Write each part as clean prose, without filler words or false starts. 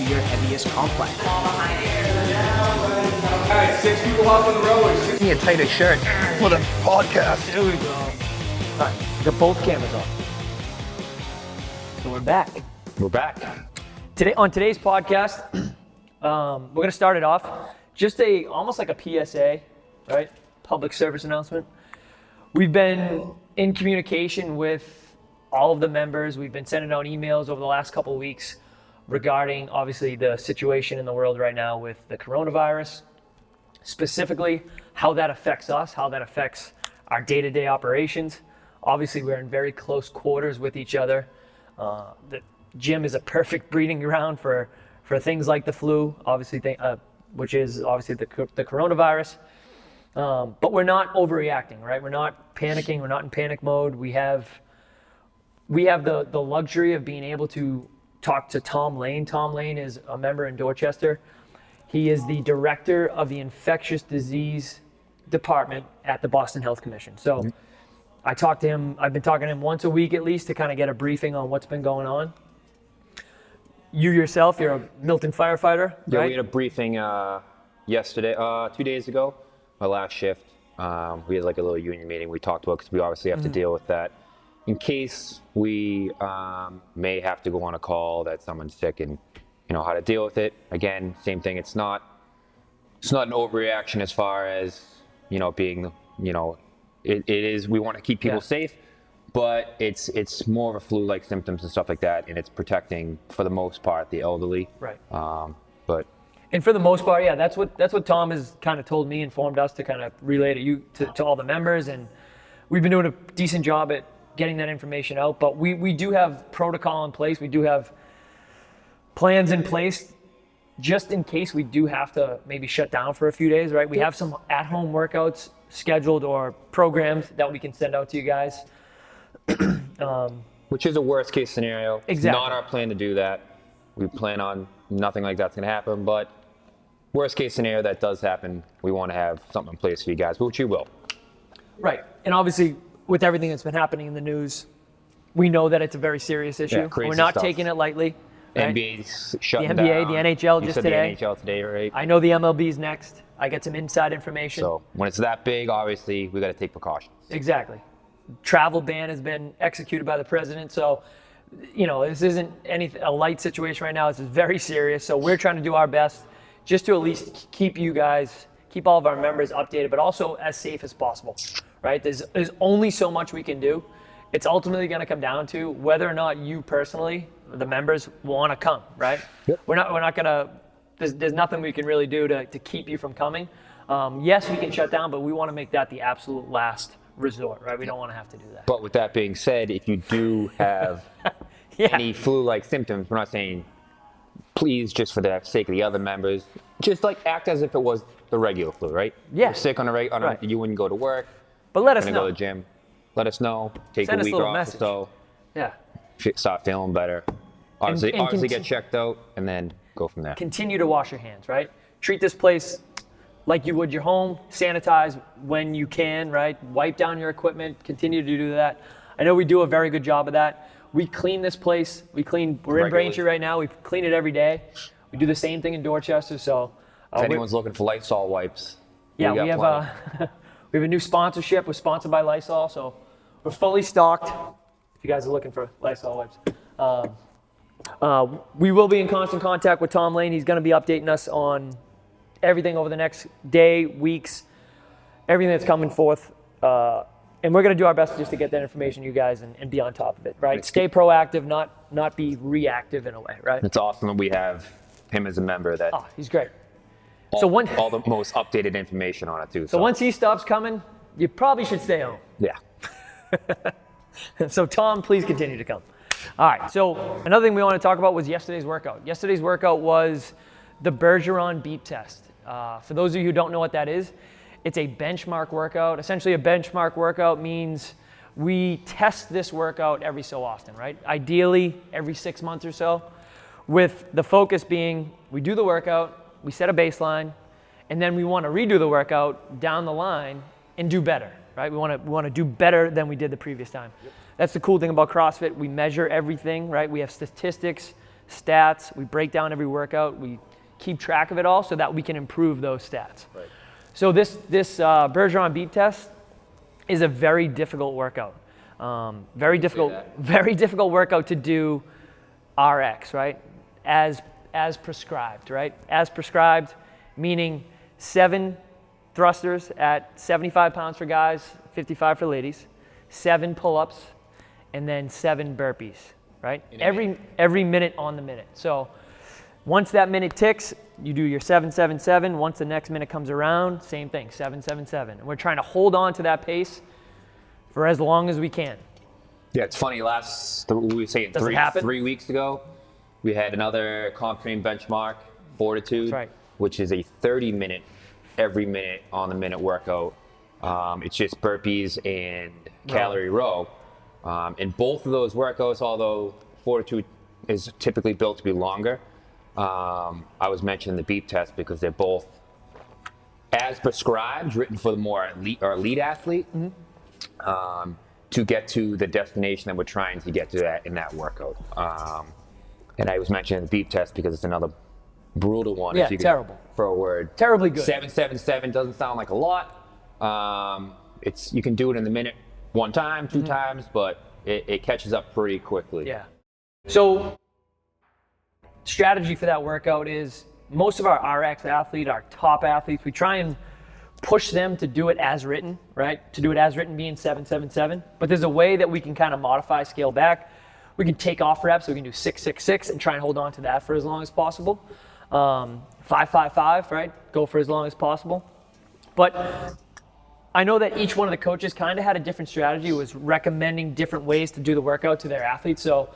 to your heaviest complex. All right, 6 people hop on the rower. Need a tighter shirt for the podcast. There we go. All right, got both cameras on. So we're back. We're back. On today's podcast, we're gonna start it off just almost like a PSA, right? Public service announcement. We've been in communication with all of the members. We've been sending out emails over the last couple of weeks regarding obviously the situation in the world right now with the coronavirus, specifically how that affects us, how that affects our day-to-day operations. Obviously, we're in very close quarters with each other. The gym is a perfect breeding ground for things like the flu, obviously, which is obviously the coronavirus. But we're not overreacting, right? We're not panicking. We're not in panic mode. We have the luxury of being able to talk to Tom Lane. Tom Lane is a member in Dorchester. He is the director of the infectious disease department at the Boston Health Commission. So I talked to him. I've been talking to him once a week at least to kind of get a briefing on what's been going on. You yourself, you're a Milton firefighter, Yeah, right? we had a briefing yesterday, 2 days ago, my last shift. We had like a little union meeting we talked about because we obviously have to deal with that. In case we may have to go on a call that someone's sick and you know how to deal with it. Again, same thing. It's not an overreaction as far as, you know, being, you know, it is, we want to keep people safe, but it's more of a flu-like symptoms and stuff like that, and it's protecting, for the most part, the elderly. Right. And for the most part, yeah, that's what Tom has kind of told me, informed us to kind of relay to all the members, and we've been doing a decent job at getting that information out. But we do have protocol in place. We do have plans in place just in case we do have to maybe shut down for a few days, right? We have some at-home workouts scheduled or programs that we can send out to you guys. which is a worst case scenario. Exactly. It's not our plan to do that. We plan on nothing like that's going to happen, but worst case scenario that does happen, we want to have something in place for you guys, which you will. Right. And obviously, with everything that's been happening in the news, we know that it's a very serious issue. Yeah, crazy We're not stuff. taking it lightly. Right? NBA's shutting The down. NBA, the NHL You just said today. the NHL today, right? I know the MLB's next. I get some inside information. So when it's that big, obviously, we got to take precautions. Exactly. Travel ban has been executed by the president. So, you know, this isn't a light situation right now. This is very serious. So we're trying to do our best just to at least keep you guys, keep all of our members updated, but also as safe as possible, right? There's only so much we can do. It's ultimately going to come down to whether or not you personally, the members, want to come, right? Yep. We're not going to, there's nothing we can really do to keep you from coming. Yes, we can shut down, but we want to make that the absolute last resort, right? We don't want to have to do that. But with that being said, if you do have any flu-like symptoms, we're not saying, please, just for the sake of the other members, just like act as if it was the regular flu, right? Yeah. You're sick on Right. you wouldn't go to work. But let us Gonna go know. to the gym. Let us know. Take Send a us a week little off message. or so. Yeah. Start feeling better. Obviously, and get checked out and then go from there. Continue to wash your hands, right? Treat this place like you would your home. Sanitize when you can, right? Wipe down your equipment. Continue to do that. I know we do a very good job of that. We clean this place. We're in Regularly. Braintree right now. We clean it every day. We do the same thing in Dorchester. So If anyone's looking for Lysol wipes, we got have plenty. we have a new sponsorship. We're sponsored by Lysol, so we're fully stocked. If you guys are looking for Lysol wipes. We will be in constant contact with Tom Lane. He's going to be updating us on everything over the next day, weeks, everything that's coming forth. And we're going to do our best just to get that information to you guys and be on top of it, right? Stay proactive, not be reactive in a way, right? It's awesome that we have him as a member that Oh, he's great. all, So all the most updated information on it too. So once he stops coming, you probably should stay home. Yeah. So Tom, please continue to come. All right, so another thing we want to talk about was yesterday's workout. Yesterday's workout was the Bergeron beep test. For those of you who don't know what that is, it's a benchmark workout. Essentially, a benchmark workout means we test this workout every so often, right? Ideally, every 6 months or so, with the focus being we do the workout, we set a baseline, and then we want to redo the workout down the line and do better, right? We want to do better than we did the previous time. Yep. That's the cool thing about CrossFit. We measure everything, right? We have statistics stats. We break down every workout. We keep track of it all so that we can improve those stats. Right. So this Bergeron beep test is a very difficult workout. Very difficult workout to do RX, right? As prescribed, right? As prescribed, meaning 7 thrusters at 75 pounds for guys, 55 for ladies, 7 pull-ups, and then 7 burpees, right? Every minute on the minute. So once that minute ticks, you do your 7-7-7. Once the next minute comes around, same thing, 7-7-7. And we're trying to hold on to that pace for as long as we can. Yeah, it's funny. We were saying 3 weeks ago, we had another comp train benchmark, Fortitude, That's right. which is a 30-minute, every minute on the minute workout. It's just burpees and calorie row. In both of those workouts, although Fortitude is typically built to be longer, I was mentioning the beep test because they're both as prescribed, written for the more elite athlete, to get to the destination that we're trying to get to that in that workout. And I was mentioning the beep test because it's another brutal one. Yeah, if you could terrible. Throw a word. Terribly good. 7-7-7 doesn't sound like a lot. You can do it in the minute 1 time, 2 times, but it catches up pretty quickly. Yeah. So strategy for that workout is most of our RX athletes, our top athletes, we try and push them to do it as written, right? To do it as written being 7-7-7. But there's a way that we can kind of modify, scale back. We can take off reps. So we can do 6-6-6 and try and hold on to that for as long as possible. 5-5-5, right? Go for as long as possible. But I know that each one of the coaches kind of had a different strategy, was recommending different ways to do the workout to their athletes. So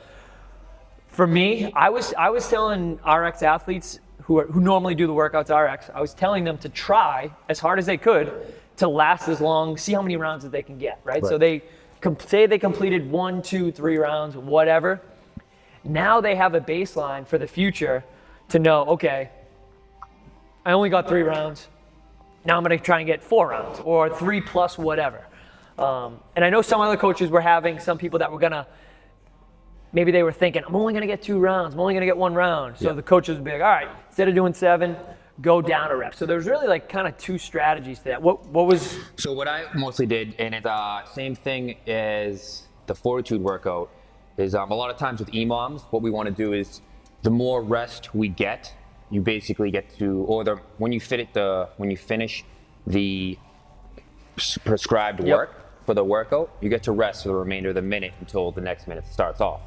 for me, I was telling RX athletes who normally do the workouts RX, I was telling them to try as hard as they could to last as long, see how many rounds that they can get, right? So they say they completed 1, 2, 3 rounds, whatever. Now they have a baseline for the future to know, okay, I only got 3 rounds. Now I'm going to try and get 4 rounds or 3 plus whatever. And I know some other coaches were having some people that were going to, maybe they were thinking, I'm only going to get 2 rounds. I'm only going to get 1 round. So the coaches would be like, all right, instead of doing 7, go down a rep. So there's really like kind of 2 strategies to that. What was? So what I mostly did, and it's same thing as the Fortitude workout, is a lot of times with EMOMs, what we want to do is the more rest we get, you basically get to, when you finish the prescribed work for the workout, you get to rest for the remainder of the minute until the next minute starts off.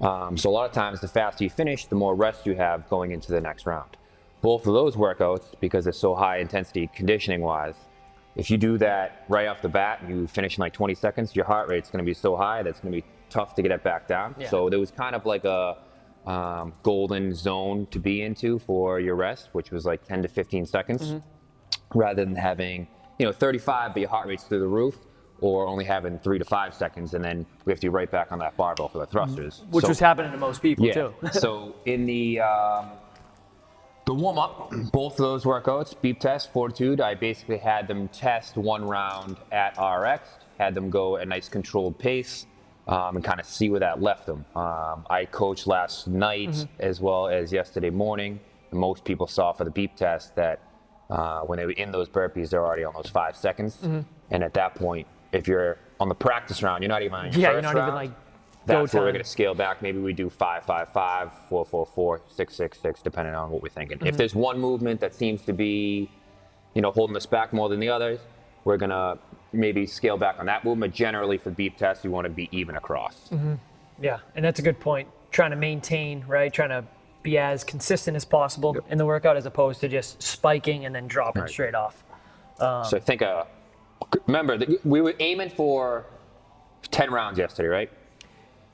So a lot of times, the faster you finish, the more rest you have going into the next round. Both of those workouts, because they're so high intensity conditioning wise, if you do that right off the bat and you finish in like 20 seconds, your heart rate's going to be so high that's going to be tough to get it back down. Yeah. So there was kind of like a golden zone to be into for your rest, which was like 10 to 15 seconds, rather than having 35 but your heart rate's through the roof, or only having 3 to 5 seconds and then we have to be right back on that barbell for the thrusters. Which was happening to most people too. So in the warm-up, both of those workouts, beep test, Fortitude, I basically had them test 1 round at RX, had them go at a nice controlled pace, and kind of see where that left them. I coached last night as well as yesterday morning, and most people saw for the beep test that when they were in those burpees, they're already on those 5 seconds. And at that point, if you're on the practice round, you're not even on your first you're not round. even like That's go where we're time. going to scale back. Maybe we do 5-5-5, 4-4-4, 6-6-6, depending on what we're thinking. If there's one movement that seems to be, holding us back more than the others, we're going to maybe scale back on that movement. Generally, for beep tests, you want to be even across. Yeah, and that's a good point. Trying to maintain, right? Trying to be as consistent as possible in the workout as opposed to just spiking and then dropping straight off. So I think, remember, we were aiming for 10 rounds yesterday, right?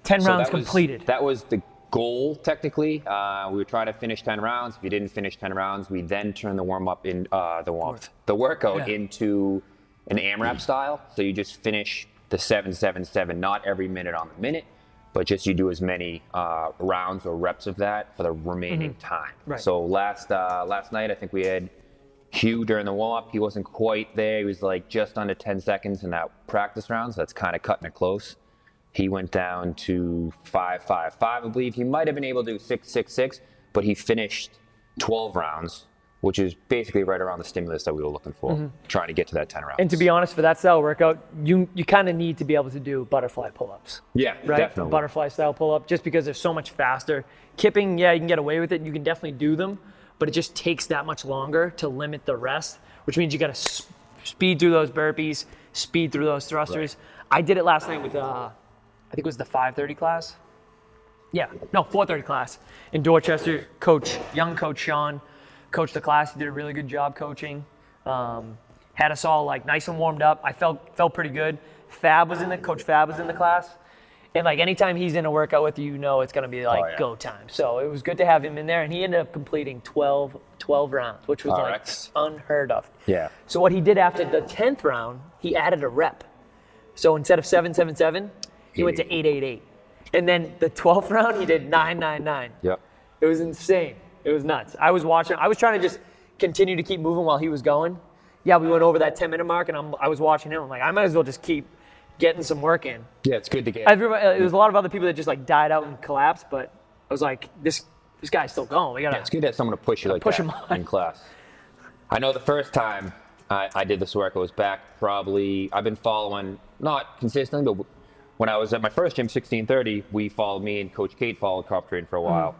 10 So rounds completed. That was the goal, technically. We were trying to finish 10 rounds. If you didn't finish 10 rounds, we then turned the warm-up in the workout into an AMRAP style. So you just finish the 7-7-7, not every minute on the minute, but just you do as many rounds or reps of that for the remaining time. Right. So last night, I think we had Hugh during the warm-up. He wasn't quite there. He was like just under 10 seconds in that practice round, so that's kind of cutting it close. He went down to 5.55, I believe. He might have been able to do 6.66, but he finished 12 rounds, which is basically right around the stimulus that we were looking for, trying to get to that 10 rounds. And to be honest, for that style workout, you kind of need to be able to do butterfly pull-ups. Yeah, right? definitely. Butterfly style pull-up, just because they're so much faster. Kipping, yeah, you can get away with it. You can definitely do them, but it just takes that much longer to limit the rest, which means you got to speed through those burpees, speed through those thrusters. Right. I did it last night with, I think it was the 5:30 class. Yeah, no, 4:30 class in Dorchester. Young coach Sean coached the class. He did a really good job coaching. Had us all like nice and warmed up. I felt pretty good. Coach Fab was in the class. And like anytime he's in a workout with you, it's going to be like go time. So it was good to have him in there. And he ended up completing 12 rounds, which was like unheard of. Yeah. So what he did after the 10th round, he added a rep. So instead of 7.77, he went to 8.88. And then the 12th round, he did 9.99. Yep. It was insane. It was nuts. I was watching. I was trying to just continue to keep moving while he was going. Yeah, we went over that 10-minute mark, and I was watching him. I'm like, I might as well just keep getting some work in. Yeah, it's good to get. There was a lot of other people that just like died out and collapsed, but I was like, this guy's still going. We gotta. Yeah, it's good to have someone to push you like push that him on. in class. I know the first time I did this work, I was back probably. I've been following not consistently, but when I was at my first gym, 1630, me and Coach Kate followed carb training for a while.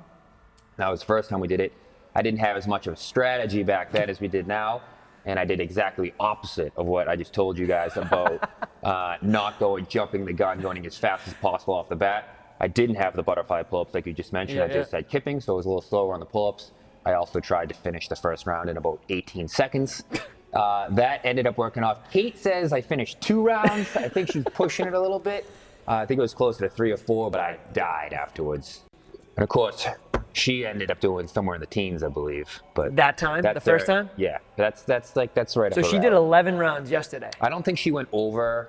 That was the first time we did it. I didn't have as much of a strategy back then as we did now, and I did exactly opposite of what I just told you guys about not jumping the gun, going as fast as possible off the bat. I didn't have the butterfly pull-ups like you just mentioned. I just had kipping, so it was a little slower on the pull-ups. I also tried to finish the first round in about 18 seconds. That ended up working off. Kate says I finished 2 rounds. I think she's pushing it a little bit. I think it was closer to 3 or 4, but I died afterwards. And of course, she ended up doing somewhere in the teens, I believe. But that time, the first time? Yeah, that's right. So she did 11 rounds yesterday. I don't think she went over.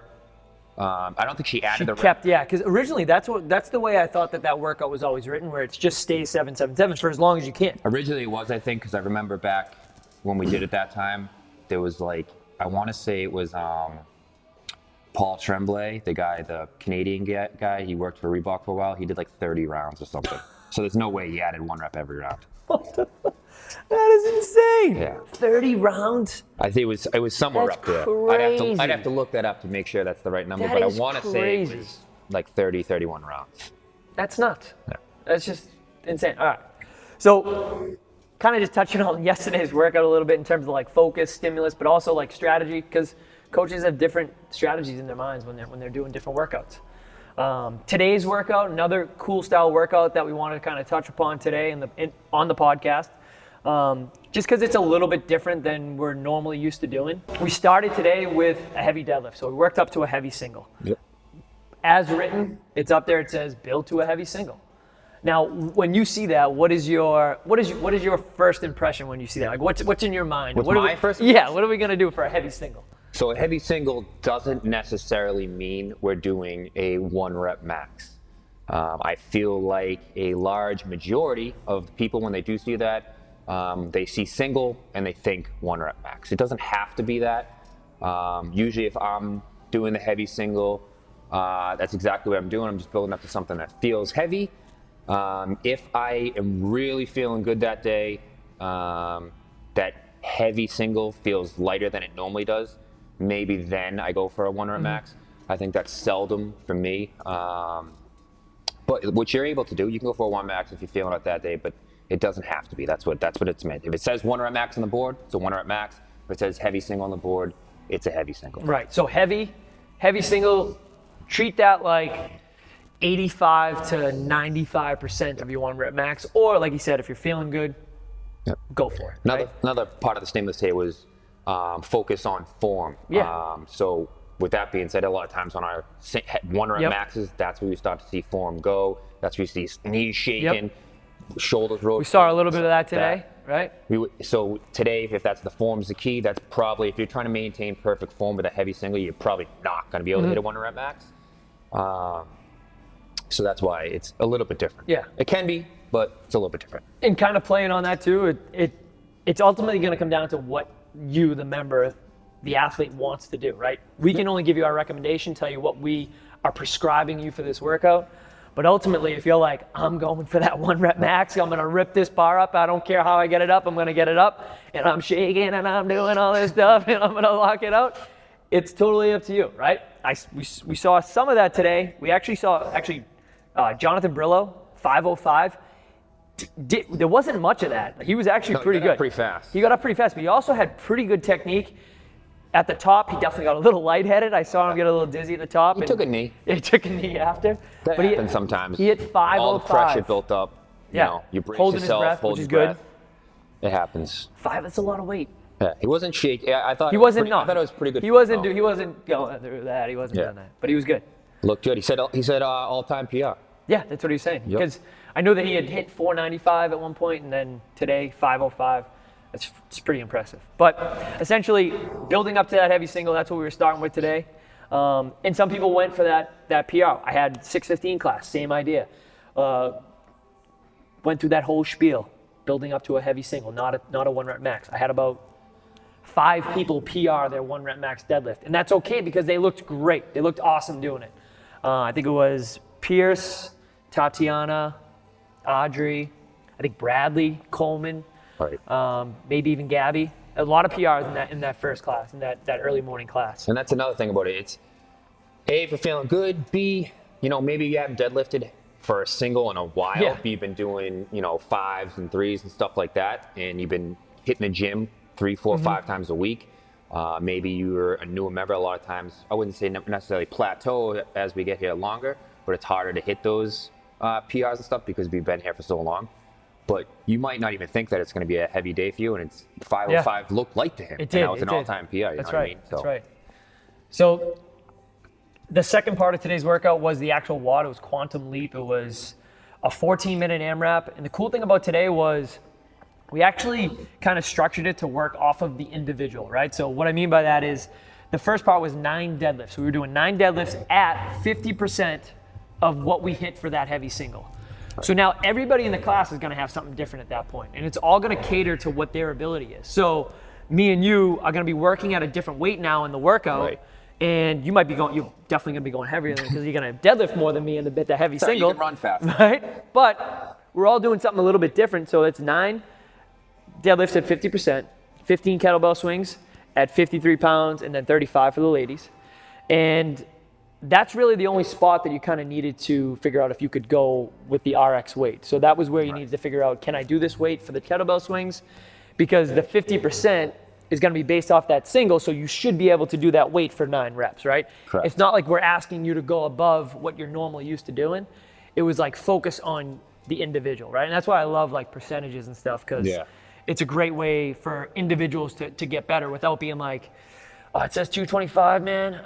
I don't think she added the. She kept, because originally that's the way I thought that workout was always written, where it's just stay 7.77 for as long as you can. Originally it was, I think, because I remember back when we did it that time, there was I want to say it was Paul Tremblay, the Canadian guy. He worked for Reebok for a while. He did 30 rounds or something. So there's no way he added 1 rep every round. That is insane. Yeah. 30 rounds? I think it was somewhere That's up there. crazy. I'd have to look that up to make sure that's the right number, That but I is want to say it crazy. was 30, 31 rounds. That's nuts. Yeah. That's just insane. All right. So kind of just touching on yesterday's workout a little bit in terms of focus, stimulus, but also strategy, because coaches have different strategies in their minds when they're doing different workouts. Today's workout, another cool style workout that we want to kind of touch upon today on the podcast, just because it's a little bit different than we're normally used to doing. We started today with a heavy deadlift, so we worked up to a heavy single. Yep. As written, it's up there. It says build to a heavy single. Now, when you see that, what is your first impression when you see that? What's in your mind? First? Yeah. What are we gonna do for a heavy single? So a heavy single doesn't necessarily mean we're doing a 1 rep max. I feel like a large majority of the people, when they do see that, they see single and they think 1 rep max. It doesn't have to be that. Usually if I'm doing the heavy single, that's exactly what I'm doing. I'm just building up to something that feels heavy. If I am really feeling good that day, that heavy single feels lighter than it normally does, maybe then I go for a 1 rep max. I think that's seldom for me. But what you're able to do, you can go for a 1 max if you're feeling it that day, but it doesn't have to be. That's what it's meant. If it says 1 rep max on the board, it's a 1 rep max. If it says heavy single on the board, it's a heavy single. Right. So heavy single, treat that like 85 to 95% of your 1 rep max, or like you said, if you're feeling good, go for it. Another part of the stimulus here was focus on form. Yeah. So with that being said, a lot of times on our 1 rep maxes, that's where we start to see form go. That's where you see knees shaking, shoulders rotate. We saw a little bit of that today, right? So today, if that's the form's the key, that's probably, if you're trying to maintain perfect form with a heavy single, you're probably not going to be able to hit a 1 rep max. So that's why it's a little bit different. Yeah. It can be, but it's a little bit different. And kind of playing on that too, it's ultimately going to come down to what you, the member, the athlete wants to do, right? We can only give you our recommendation, tell you what we are prescribing you for this workout. But ultimately, if you're like, I'm going for that 1 rep max, I'm going to rip this bar up. I don't care how I get it up. I'm going to get it up. And I'm shaking and I'm doing all this stuff and I'm going to lock it out. It's totally up to you, right? We saw some of that today. We actually saw Jonathan Brillo, 505. There wasn't much of that. He was actually pretty good. Pretty fast. He got up pretty fast, but he also had pretty good technique. At the top, he definitely got a little lightheaded. I saw him get a little dizzy at the top. He took a knee. He took a knee after. That happens sometimes. He hit 505. All the pressure built up. Yeah. You know, you brace holding yourself, his breath, hold which your is good. breath. It happens. 5, that's a lot of weight. Yeah, he wasn't shaking. I thought He wasn't. I thought it was pretty good. He wasn't going through that. He wasn't doing that. But he was good. Looked good. He said all-time PR. Yeah, that's what he was saying. Yep. Because I know that he had hit 495 at one point, and then today 505. It's pretty impressive. But essentially, building up to that heavy single, that's what we were starting with today. And some people went for that PR. I had 615 class, same idea. Went through that whole spiel, building up to a heavy single, not a 1 rep max. I had about 5 people PR their 1 rep max deadlift. And that's okay because they looked great. They looked awesome doing it. I think it was Pierce, Tatiana, Audrey, I think Bradley, Coleman, Right. maybe even Gabby. A lot of PRs in that first class, in that early morning class. And that's another thing about it. It's A, if you're feeling good. B, maybe you haven't deadlifted for a single in a while. Yeah. But you've been doing, 5s and 3s and stuff like that. And you've been hitting the gym 3, 4, 5 times a week. Maybe you're a newer member. A lot of times, I wouldn't say necessarily plateau as we get here longer, but it's harder to hit those PRs and stuff because we've been here for so long. But you might not even think that it's going to be a heavy day for you, and it's 505 looked light to him. It did. And that was an all-time PR. You know what I mean? That's right. So the second part of today's workout was the actual WOD. It was Quantum Leap. It was a 14-minute AMRAP. And the cool thing about today was we actually kind of structured it to work off of the individual, right? So what I mean by that is the first part was 9 deadlifts. So we were doing 9 deadlifts at 50% of what we hit for that heavy single. So now everybody in the class is going to have something different at that point, and it's all going to cater to what their ability is. So me and you are going to be working at a different weight now in the workout, Right. and you're definitely going to be going heavier than because you're going to deadlift more than me in the heavy Sorry, single. you can run fast. Right? But we're all doing something a little bit different. So it's 9 deadlifts at 50%, 15 kettlebell swings at 53 pounds, and then 35 for the ladies. And that's really the only spot that you kind of needed to figure out if you could go with the RX weight. So that was where you needed to figure out, can I do this weight for the kettlebell swings? Because the 50% is going to be based off that single, so you should be able to do that weight for 9 reps, right? Correct. It's not like we're asking you to go above what you're normally used to doing. It was like focus on the individual, right? And that's why I love like percentages and stuff, because it's a great way for individuals to get better without being like, oh, it says 225, man.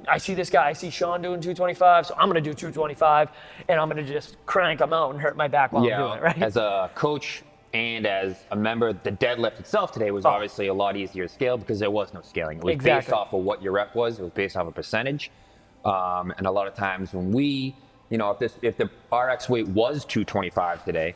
I see this guy, I see Sean doing 225, so I'm going to do 225, and I'm going to just crank them out and hurt my back while I'm doing it, right? As a coach and as a member, the deadlift itself today was obviously a lot easier to scale because there was no scaling. It was based off of what your rep was. It was based off a percentage. And a lot of times when we, if the RX weight was 225 today,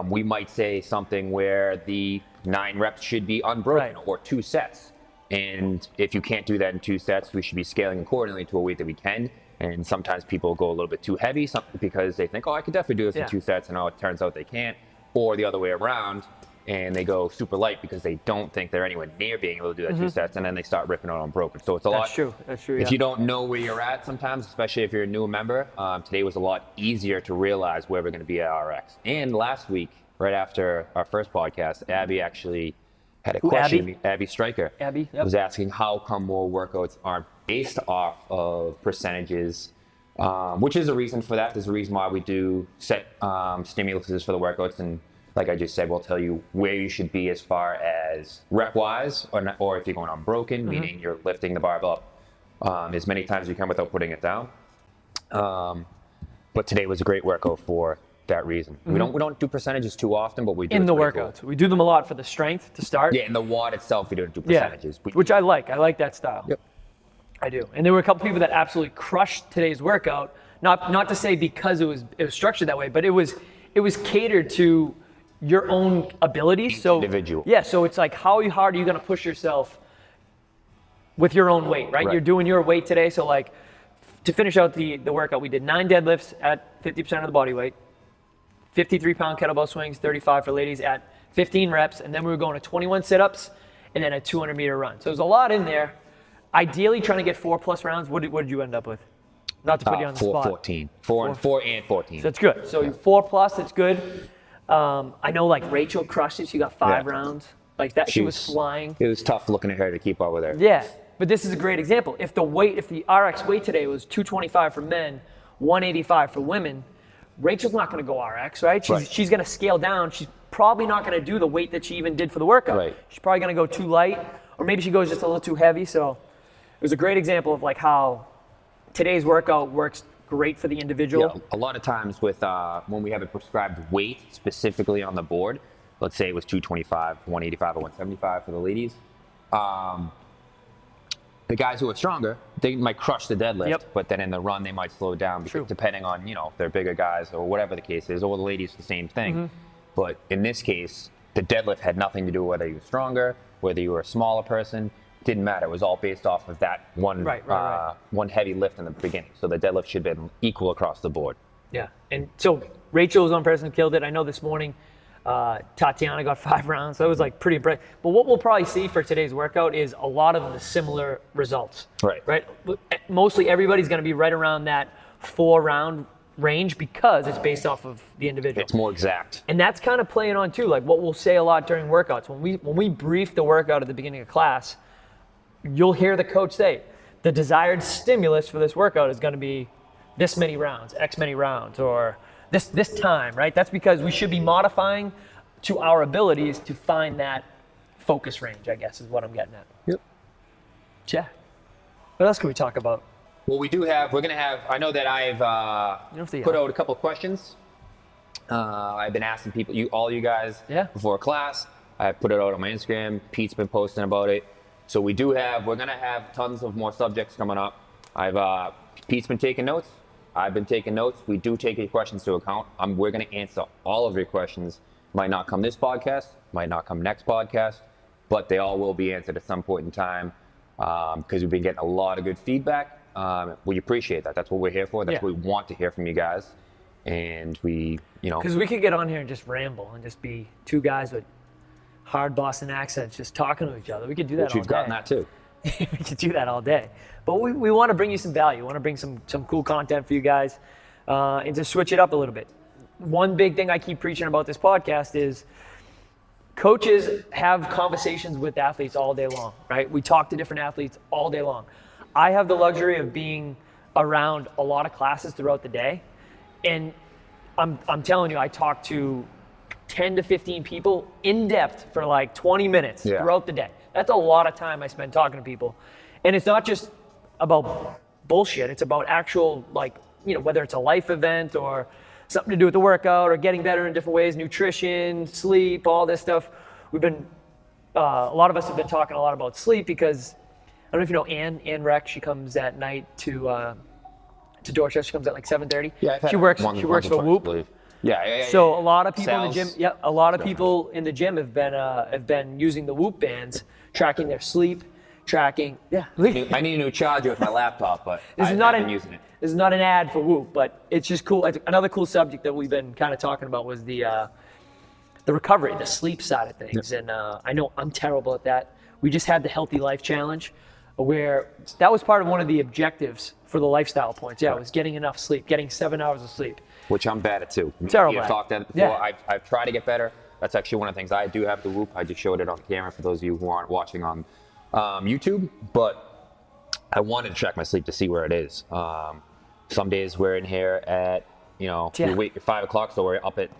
we might say something where the 9 reps should be unbroken or 2 sets. And if you can't do that in 2 sets, we should be scaling accordingly to a weight that we can. And sometimes people go a little bit too heavy because they think, I could definitely do this in 2 sets, and it turns out they can't. Or the other way around, and they go super light because they don't think they're anywhere near being able to do that 2 sets, and then they start ripping out unbroken. So it's a lot. That's true. If you don't know where you're at sometimes, especially if you're a new member, today was a lot easier to realize where we're going to be at RX. And last week, right after our first podcast, Abby actually had a question. Abby Stryker was asking how come more workouts aren't based off of percentages, which is a reason for that. There's a reason why we do set stimuluses for the workouts, and like I just said, we'll tell you where you should be as far as rep-wise, or if you're going unbroken, meaning you're lifting the barbell up as many times as you can without putting it down. But today was a great workout for that reason. We don't do percentages too often, but we do in the workouts. Cool. We do them a lot for the strength to start. Yeah, in the WOD itself, we don't do percentages. Which I like. I like that style. Yep. I do. And there were a couple people that absolutely crushed today's workout. Not to say because it was structured that way, but it was catered to your own abilities. So individual. Yeah. So it's like, how hard are you going to push yourself with your own weight, right? You're doing your weight today. So like to finish out the workout, we did 9 deadlifts at 50% of the body weight, 53-pound kettlebell swings, 35 for ladies at 15 reps, and then we were going to 21 sit-ups and then a 200-meter run. So there's a lot in there. Ideally, trying to get 4+ rounds. What did you end up with? Not to put you on the spot. 14. 4 and 14. So that's good. So 4+, that's good. I know like Rachel crushed it. She got 5 rounds. Like that, she was flying. It was tough looking at her to keep up with her. Yeah, but this is a great example. If the RX weight today was 225 for men, 185 for women, Rachel's not going to go RX, right? She's going to scale down. She's probably not going to do the weight that she even did for the workout. Right. She's probably going to go too light, or maybe she goes just a little too heavy. So it was a great example of like how today's workout works great for the individual. Yeah, a lot of times with when we have a prescribed weight specifically on the board, let's say it was 225, 185, or 175 for the ladies, the guys who are stronger, they might crush the deadlift, but then in the run they might slow down because depending on, you know, if they're bigger guys or whatever the case is, or the ladies the same thing. But in this case, the deadlift had nothing to do with whether you were stronger, whether you were a smaller person. Didn't matter. It was all based off of that one one heavy lift in the beginning. So the deadlift should have been equal across the board. Yeah, and so Rachel was one person who killed it. I know this morning Tatiana got 5 rounds. So it was like pretty impressive. But what we'll probably see for today's workout is a lot of the similar results. Right. Mostly everybody's going to be right around that 4-round range because it's based off of the individual. It's more exact. And that's kind of playing on too. Like what we'll say a lot during workouts. When we brief the workout at the beginning of class, you'll hear the coach say, the desired stimulus for this workout is going to be this many rounds, X many rounds, or this time, right? That's because we should be modifying to our abilities to find that focus range, I guess, is what I'm getting at. Yep. Yeah. What else can we talk about? Well, we're going to have, I know that I've put out a couple of questions. I've been asking people, all you guys, before class. I put it out on my Instagram. Pete's been posting about it. So we're going to have tons of more subjects coming up. Pete's been taking notes. I've been taking notes. We do take your questions into account. We're going to answer all of your questions. Might not come this podcast, might not come next podcast, but they all will be answered at some point in time because we've been getting a lot of good feedback. We appreciate that. That's what we're here for. That's what we want to hear from you guys. And because we could get on here and just ramble and just be 2 guys with hard Boston accents just talking to each other. We could do that all day. You've gotten that too. We could do that all day. But we want to bring you some value. We want to bring some cool content for you guys and to switch it up a little bit. One big thing I keep preaching about this podcast is coaches have conversations with athletes all day long, right? We talk to different athletes all day long. I have the luxury of being around a lot of classes throughout the day. And I'm telling you, I talk to 10 to 15 people in depth for like 20 minutes throughout the day. That's a lot of time I spend talking to people. And it's not just about bullshit. It's about actual, whether it's a life event or something to do with the workout or getting better in different ways, nutrition, sleep, all this stuff. We've been, a lot of us have been talking a lot about sleep because, I don't know if you know Ann Reck, she comes at night to Dorchester. She comes at like 7:30. Yeah, she works for Whoop. So a lot of people in the gym, a lot of people in the gym have been using the Whoop bands, tracking their sleep, tracking. Yeah. I need a new charger with my laptop, but I've been using it. This is not an ad for Whoop, but it's just cool. Another cool subject that we've been kind of talking about was the recovery, the sleep side of things. And I know I'm terrible at that. We just had the Healthy Life Challenge, where that was part of one of the objectives for the lifestyle points. Yeah, it was getting enough sleep, getting 7 hours of sleep. Which I'm bad at too. Terrible. You've talked at it before. I've tried to get better. That's actually one of the things. I do have the Whoop. I just showed it on camera for those of you who aren't watching on YouTube. But I wanted to track my sleep to see where it is. Some days we're in here at, we wait at 5 o'clock, so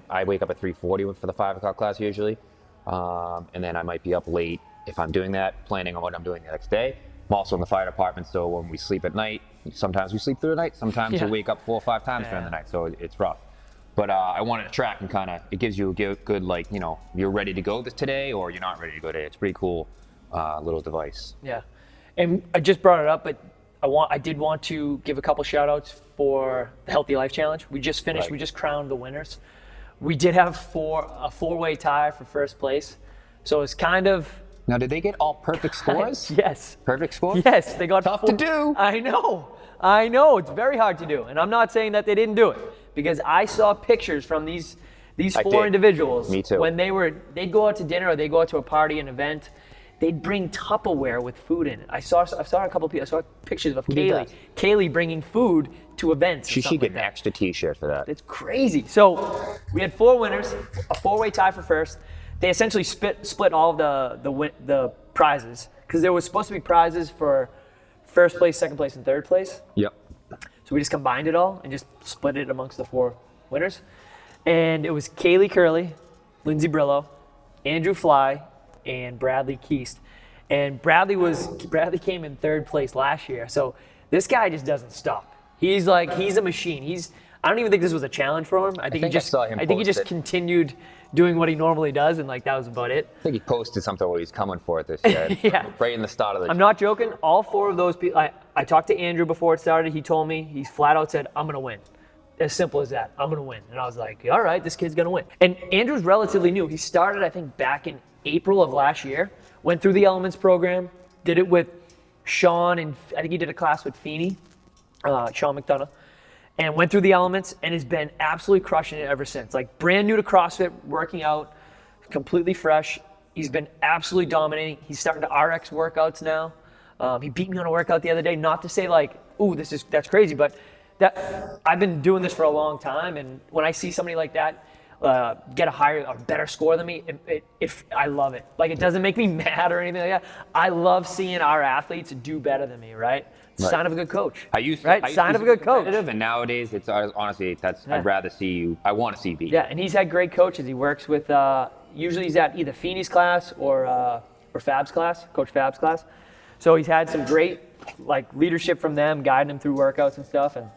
I wake up at 3:40 for the 5 o'clock class usually. And then I might be up late if I'm doing that, planning on what I'm doing the next day. I'm also in the fire department, so when we sleep at night, sometimes we sleep through the night, sometimes we wake up 4 or 5 times during the night, so it's rough. But I wanted to track and kind of, it gives you a good, you're ready to go today or you're not ready to go today. It's a pretty cool little device. Yeah, and I just brought it up, but I did want to give a couple shout outs for the Healthy Life Challenge. We just finished, we just crowned the winners. We did have a 4-way tie for first place. So it's kind of Now, did they get all perfect scores? Yes. Perfect scores? Yes, they got Tough to do. I know. It's very hard to do. And I'm not saying that they didn't do it, because I saw pictures from these four individuals. Me too. When they'd go out to dinner or they'd go out to a party, an event, they'd bring Tupperware with food in it. I saw a couple of people. I saw pictures of Kaylee bringing food to events. She should get an extra T-shirt for that. It's crazy. So we had 4 winners, a 4-way tie for first. They essentially split all of the prizes, because there was supposed to be prizes for first place, second place, and third place. Yep. So we just combined it all and just split it amongst the 4 winners. And it was Kaylee Curley, Lindsay Brillo, Andrew Fly, and Bradley Keast. And Bradley came in 3rd place last year. So this guy just doesn't stop. He's a machine. I don't even think this was a challenge for him. I think he just continued doing what he normally does, and that was about it. I think he posted something what he's coming for it this year. Yeah. Right in the start of the I'm not joking. All 4 of those people, I talked to Andrew before it started. He told me, he flat out said, I'm going to win. As simple as that. I'm going to win. And I was like, all right, this kid's going to win. And Andrew's relatively new. He started, I think, back in April of last year. Went through the Elements program. Did it with Sean, and I think he did a class with Feeney, Sean McDonough. And went through the Elements and has been absolutely crushing it ever since. Brand new to CrossFit, working out, completely fresh. He's been absolutely dominating. He's starting to RX workouts now. He beat me on a workout the other day. Not to say ooh, that's crazy, but I've been doing this for a long time, and when I see somebody like that get a better score than me, I love it. It doesn't make me mad or anything like that. I love seeing our athletes do better than me, right? Sign of a good coach. Sign of a good coach. And nowadays, it's honestly, I'd rather see you. I want to see you beat. Yeah, and he's had great coaches. He works with. Usually, he's at either Feeney's class or Fab's class, Coach Fab's class. So he's had some great leadership from them, guiding him through workouts and stuff, and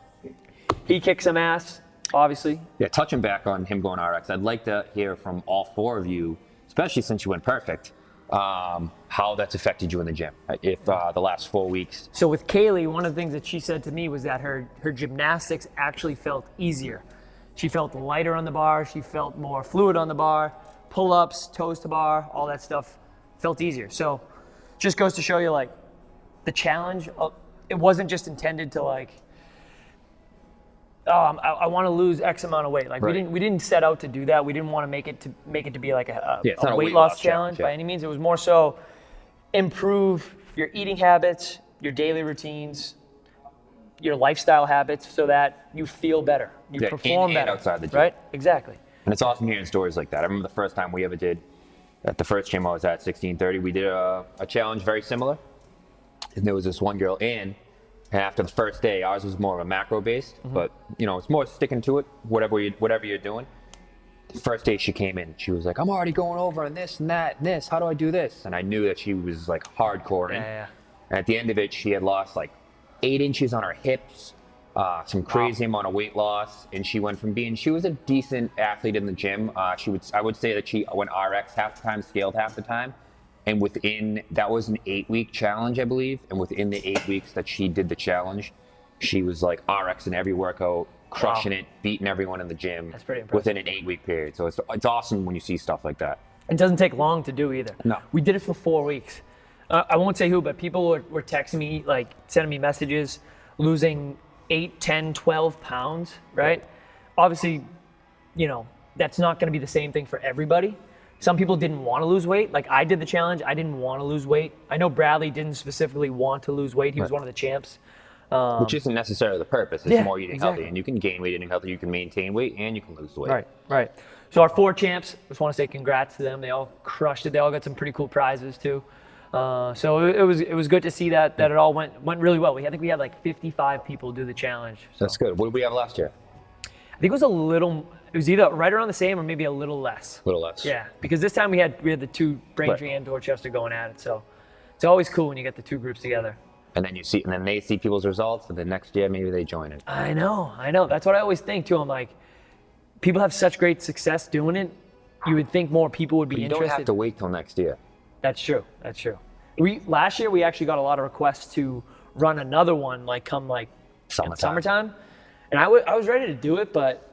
he kicks some ass, obviously. Yeah, touching back on him going RX, I'd like to hear from all 4 of you, especially since you went perfect, how that's affected you in the gym, if the last 4 weeks. So with Kaylee, one of the things that she said to me was that her gymnastics actually felt easier. She felt lighter on the bar. She felt more fluid on the bar. Pull-ups, toes to bar, all that stuff felt easier. So just goes to show you, the challenge, it wasn't just intended to, I want to lose X amount of weight. We didn't set out to do that. We didn't want to make it to be a weight loss challenge by any means. It was more so improve your eating habits, your daily routines, your lifestyle habits, so that you feel better, you perform better outside the gym. Right? Exactly. And it's awesome hearing stories like that. I remember the first time we ever did, at the first gym I was at, 1630, we did a challenge very similar. And there was this one girl, Ann. And after the first day, ours was more of a macro-based, but it's more sticking to it, whatever you're doing. The first day she came in, she was like, I'm already going over on this and that and this. How do I do this? And I knew that she was hardcore in. Yeah. And at the end of it, she had lost 8 inches on her hips, some crazy amount of weight loss, and she went from she was a decent athlete in the gym. I would say that she went RX half the time, scaled half the time. And that was an 8-week challenge, I believe. And within the 8 weeks that she did the challenge, she was RX in every workout, crushing it, beating everyone in the gym. That's pretty impressive. Within an 8-week period. So it's awesome when you see stuff like that. It doesn't take long to do either. No. We did it for 4 weeks. I won't say who, but people were texting me, sending me messages, losing 8, 10, 12 pounds, right? Obviously, that's not going to be the same thing for everybody. Some people didn't want to lose weight. I did the challenge. I didn't want to lose weight. I know Bradley didn't specifically want to lose weight. He was one of the champs. Which isn't necessarily the purpose. It's more eating healthy. And you can gain weight eating healthy. You can maintain weight and you can lose weight. Right. So our 4 champs, just want to say congrats to them. They all crushed it. They all got some pretty cool prizes too. So it was good to see that it all went really well. I think we had 55 people do the challenge. So. That's good. What did we have last year? I think it was either right around the same or maybe a little less. A little less. Yeah, because this time we had the 2 Braintree and Dorchester going at it. So it's always cool when you get the 2 groups together. And then they see people's results, and then next year maybe they join it. I know. That's what I always think too. I'm people have such great success doing it. You would think more people would be interested. You don't have to wait till next year. That's true. Last year we actually got a lot of requests to run another one come summertime. And I was ready to do it, but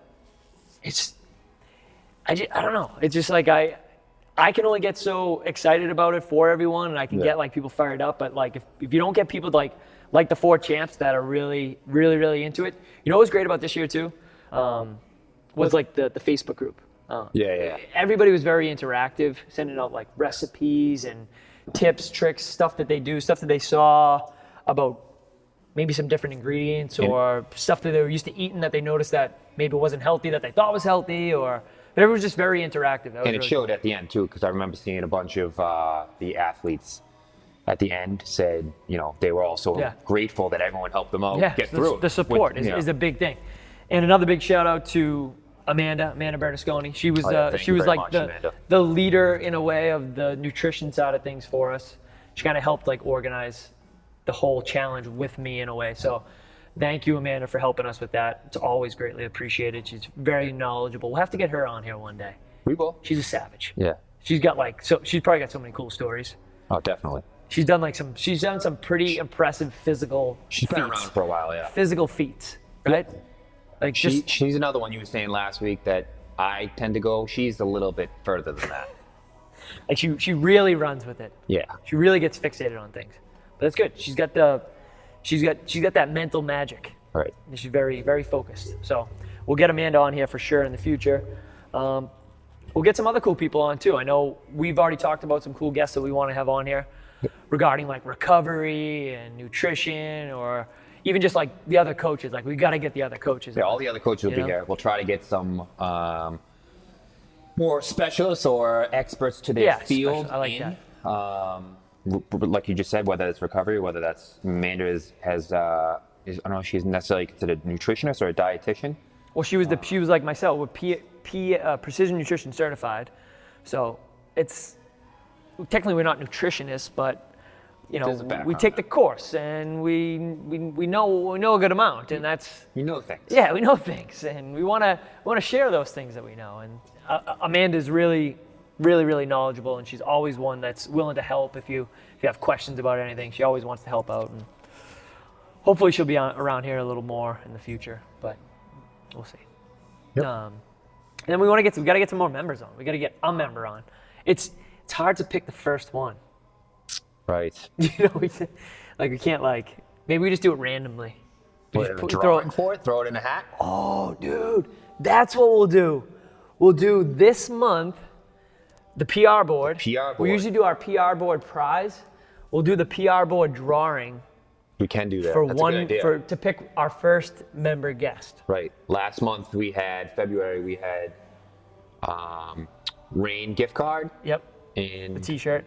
I don't know. It's just I I can only get so excited about it for everyone, and I can get like people fired up. But like, if you don't get people like the 4 champs that are really, really, really into it, you know what was great about this year too, was like the Facebook group. Everybody was very interactive, sending out like recipes and tips, tricks, stuff that they do, stuff that they saw about maybe some different ingredients or stuff that they were used to eating that they noticed that maybe wasn't healthy that they thought was healthy, but everyone was just very interactive. And it showed at the end too, because I remember seeing a bunch of the athletes at the end said, they were also grateful that everyone helped them out get through it. The support is a big thing. And another big shout out to Amanda Bernasconi. She was like the leader in a way of the nutrition side of things for us. She kind of helped like organize the whole challenge with me in a way. So thank you, Amanda, for helping us with that. It's always greatly appreciated. She's very knowledgeable. We'll have to get her on here one day. We will. She's a savage. Yeah. She's probably got so many cool stories. Oh, definitely. She's done some pretty impressive physical She's been around for a while, yeah. Physical feats, right? Like she's another one you were saying last week that I tend to go. She's a little bit further than that. Like she really runs with it. Yeah. She really gets fixated on things. But that's good. She's got that mental magic. Right. And she's very, very focused. So we'll get Amanda on here for sure in the future. We'll get some other cool people on too. I know we've already talked about some cool guests that we want to have on here regarding like recovery and nutrition, or even just like the other coaches. Like we got to get the other coaches. Yeah, all the other coaches will be here. We'll try to get some more specialists or experts to their field. I like that. Like you just said, whether it's recovery, whether that's Amanda I don't know if she's necessarily considered a nutritionist or a dietitian. Well, she was like myself, with precision nutrition certified. So it's technically we're not nutritionists, but we take the course and we know a good amount, and that's things. Yeah, we know things, and we want to share those things that we know. And Amanda's really, really, really knowledgeable, and she's always one that's willing to help if you have questions about anything. She always wants to help out, and hopefully she'll be around here a little more in the future, but we'll see. Yep. And then we got to get some more members on. We got to get a member on. It's hard to pick the first one. Right. We can't maybe we just do it randomly. Throw it in a hat. Oh, dude, that's what we'll do. We'll do this month the PR board. We usually do our PR board prize. We'll do the PR board drawing. We can do that. That's a good idea. To pick our first member guest. Right. Last month February we had Rain gift card. Yep. And the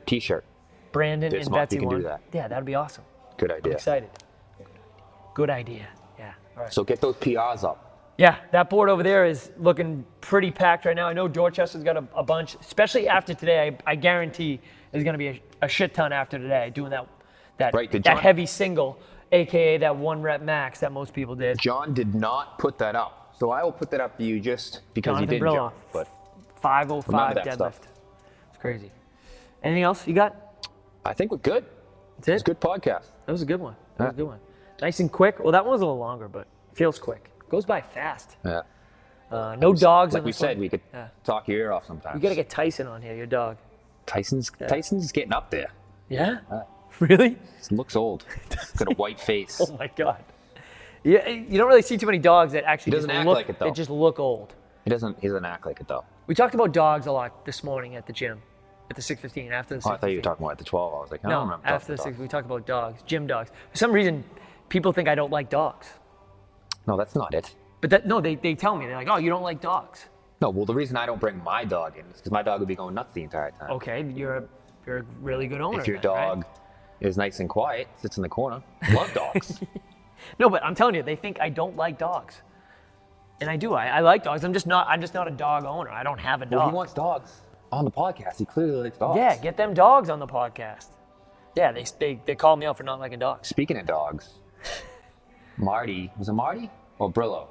T-shirt. Brandon this and month Betsy you can won. do that. Yeah, that'd be awesome. Good idea. I'm excited. Good idea. Yeah. All right. So get those PRs up. Yeah, that board over there is looking pretty packed right now. I know Dorchester's got a bunch, especially after today. I guarantee there's going to be a shit ton after today doing that heavy single, aka that 1 rep max that most people did. John did not put that up, so I will put that up for you just because Jonathan he didn't. Brillo, But 505 deadlift. Stuff. It's crazy. Anything else you got? I think we're good. That's it? It's a good podcast. That was a good one. That was a good one. Nice and quick. Well, that one was a little longer, but feels quick. Goes by fast. Yeah. No dogs. Like we said, we could talk your ear off sometimes. You got to get Tyson on here, your dog. Tyson's getting up there. Yeah? Really? He looks old. He's got a white face. Oh my God. Yeah, you don't really see too many dogs that actually doesn't act like it, though. That just look old. He doesn't act like it though. We talked about dogs a lot this morning at the gym, at the 6:15 after the 6:15. Oh, I thought you were talking about at the 12. I was like, I don't remember. After the 6, we talked about dogs, gym dogs. For some reason, people think I don't like dogs. No, that's not it. But they tell me, they're like, oh, you don't like dogs. No, well, the reason I don't bring my dog in is because my dog would be going nuts the entire time. Okay, you're a really good owner. If your then, dog is nice and quiet, sits in the corner, love dogs. No, but I'm telling you, they think I don't like dogs. And I do. I like dogs. I'm just not a dog owner. I don't have a dog. Well, he wants dogs on the podcast. He clearly likes dogs. Yeah, get them dogs on the podcast. Yeah, they called me out for not liking dogs. Speaking of dogs, Marty, was it Marty or Brillo?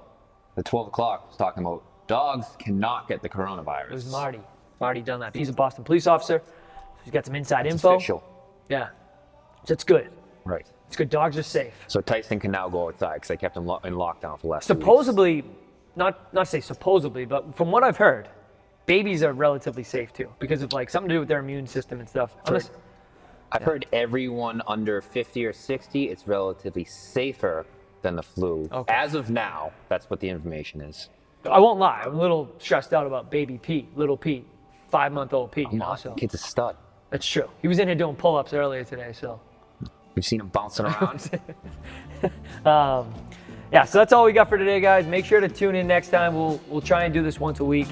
At 12 o'clock was talking about dogs cannot get the coronavirus. It was Marty. Marty done that. He's a Boston police officer. He's got some inside info. Official. Yeah. So it's good. Right. It's good. Dogs are safe. So Tyson can now go outside because they kept him in lockdown for the last 2 weeks. Supposedly, not to say supposedly, but from what I've heard, babies are relatively safe too because of like something to do with their immune system and stuff. I've heard everyone under 50 or 60, it's relatively safer than the flu. Okay. As of now, that's what the information is. I won't lie. I'm a little stressed out about baby Pete, little Pete, 5-month-old Pete. So. Kid's a stud. That's true. He was in here doing pull-ups earlier today, so. We've seen him bouncing around. Yeah, so that's all we got for today, guys. Make sure to tune in next time. We'll try and do this once a week.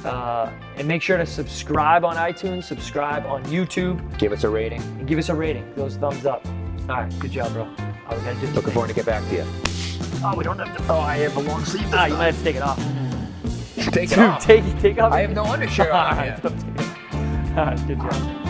And make sure to subscribe on iTunes, subscribe on YouTube. Give us a rating. And give us a rating. Those thumbs up. All right, good job, bro. Oh, we gotta do Looking forward to get back to you. Oh, we don't have to. Oh, I have a long sleeve. You might have to take it off. Take it off. Take off. I have no undershirt on All right, yet. all right, good job.